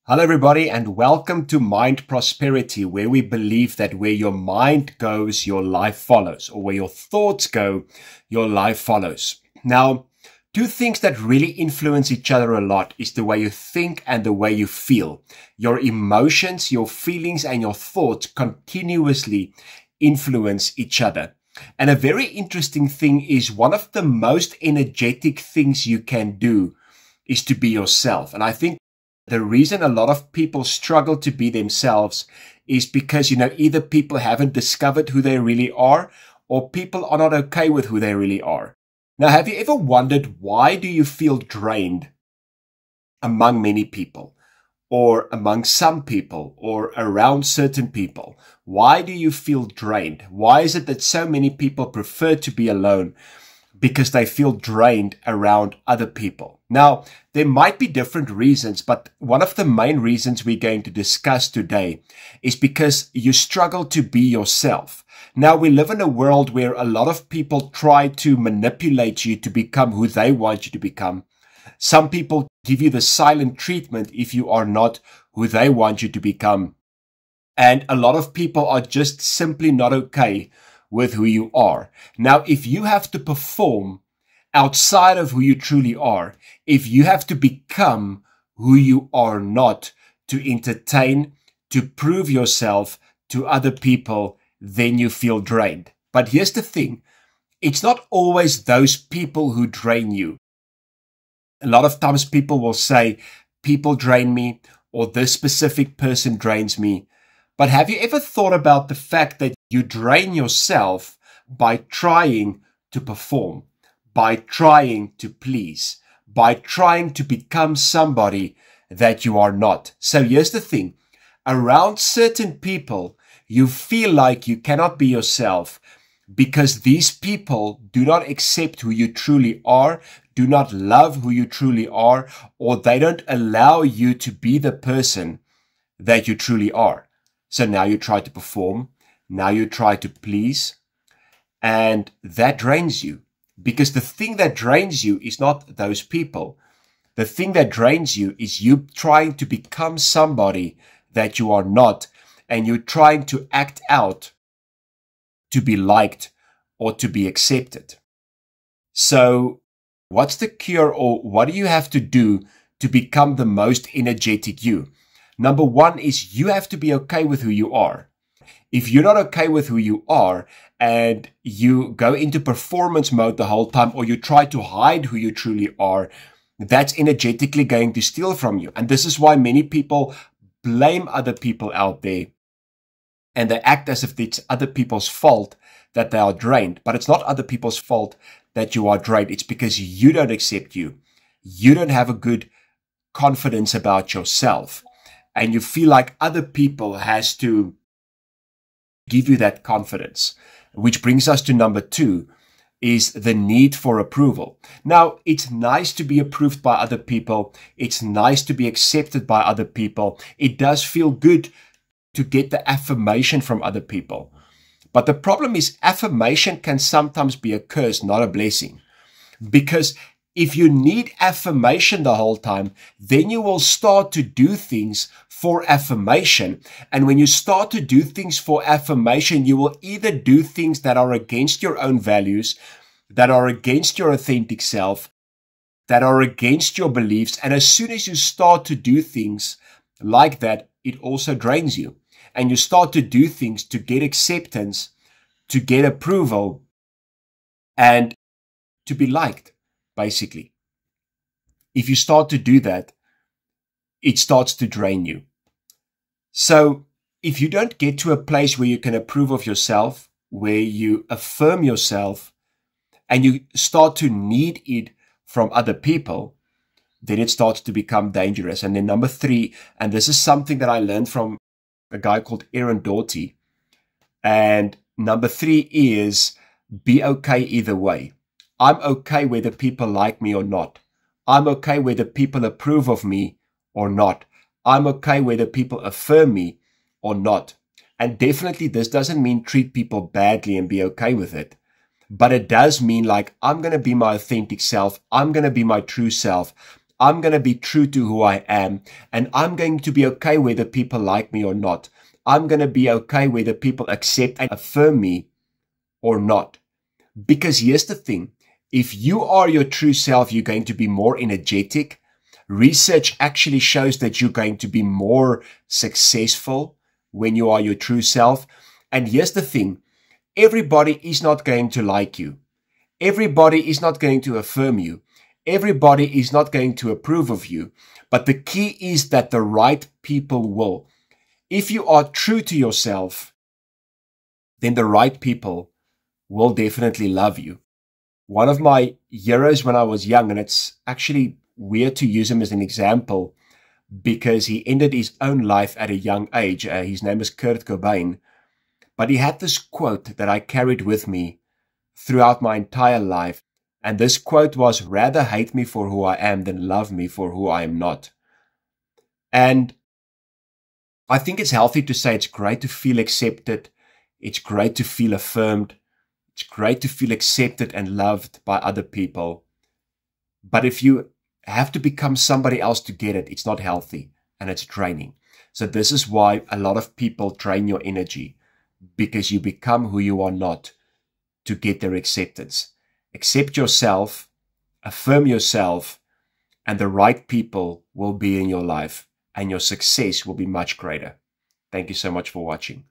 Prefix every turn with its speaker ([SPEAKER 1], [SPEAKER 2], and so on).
[SPEAKER 1] Hello, everybody, and welcome to Mind Prosperity, where we believe that where your mind goes, your life follows, or where your thoughts go, your life follows. Now, two things that really influence each other a lot is the way you think and the way you feel. Your emotions, your feelings, and your thoughts continuously influence each other. And a very interesting thing is one of the most energetic things you can do is to be yourself. And I think the reason a lot of people struggle to be themselves is because, either people haven't discovered who they really are or people are not okay with who they really are. Now, have you ever wondered why do you feel drained among many people or among some people or around certain people? Why do you feel drained? Why is it that so many people prefer to be alone? Because they feel drained around other people. Now, there might be different reasons, but one of the main reasons we're going to discuss today is because you struggle to be yourself. Now, we live in a world where a lot of people try to manipulate you to become who they want you to become. Some people give you the silent treatment if you are not who they want you to become. And a lot of people are just simply not okay with who you are. Now, if you have to perform outside of who you truly are, if you have to become who you are not to entertain, to prove yourself to other people, then you feel drained. But here's the thing. It's not always those people who drain you. A lot of times people will say, people drain me, or this specific person drains me. But have you ever thought about the fact that you drain yourself by trying to perform, by trying to please, by trying to become somebody that you are not? So here's the thing. Around certain people, you feel like you cannot be yourself because these people do not accept who you truly are, do not love who you truly are, or they don't allow you to be the person that you truly are. So now you try to perform, now you try to please, and that drains you. Because the thing that drains you is not those people. The thing that drains you is you trying to become somebody that you are not, and you're trying to act out to be liked or to be accepted. So what's the cure, or what do you have to do to become the most energetic you? Number one is you have to be okay with who you are. If you're not okay with who you are and you go into performance mode the whole time, or you try to hide who you truly are, that's energetically going to steal from you. And this is why many people blame other people out there and they act as if it's other people's fault that they are drained. But it's not other people's fault that you are drained. It's because you don't accept you. You don't have a good confidence about yourself. And you feel like other people has to give you that confidence, which brings us to number two, is the need for approval. Now, it's nice to be approved by other people. It's nice to be accepted by other people. It does feel good to get the affirmation from other people. But the problem is affirmation can sometimes be a curse, not a blessing. Because if you need affirmation the whole time, then you will start to do things for affirmation. And when you start to do things for affirmation, you will either do things that are against your own values, that are against your authentic self, that are against your beliefs. And as soon as you start to do things like that, it also drains you. And you start to do things to get acceptance, to get approval, and to be liked. Basically, if you start to do that, it starts to drain you. So if you don't get to a place where you can approve of yourself, where you affirm yourself, and you start to need it from other people, then it starts to become dangerous. And then number three, and this is something that I learned from a guy called Aaron Doughty. And number three is be okay either way. I'm okay whether people like me or not. I'm okay whether people approve of me or not. I'm okay whether people affirm me or not. And definitely this doesn't mean treat people badly and be okay with it. But it does mean like, I'm going to be my authentic self. I'm going to be my true self. I'm going to be true to who I am, and I'm going to be okay whether people like me or not. I'm going to be okay whether people accept and affirm me or not. Because here's the thing, if you are your true self, you're going to be more energetic. Research actually shows that you're going to be more successful when you are your true self. And here's the thing, everybody is not going to like you. Everybody is not going to affirm you. Everybody is not going to approve of you. But the key is that the right people will. If you are true to yourself, then the right people will definitely love you. One of my heroes when I was young, and it's actually weird to use him as an example because he ended his own life at a young age. His name is Kurt Cobain. But he had this quote that I carried with me throughout my entire life. And this quote was, "Rather hate me for who I am than love me for who I am not." And I think it's healthy to say it's great to feel accepted. It's great to feel affirmed. It's great to feel accepted and loved by other people. But if you have to become somebody else to get it, it's not healthy and it's draining. So this is why a lot of people drain your energy, because you become who you are not to get their acceptance. Accept yourself, affirm yourself, and the right people will be in your life, and your success will be much greater. Thank you so much for watching.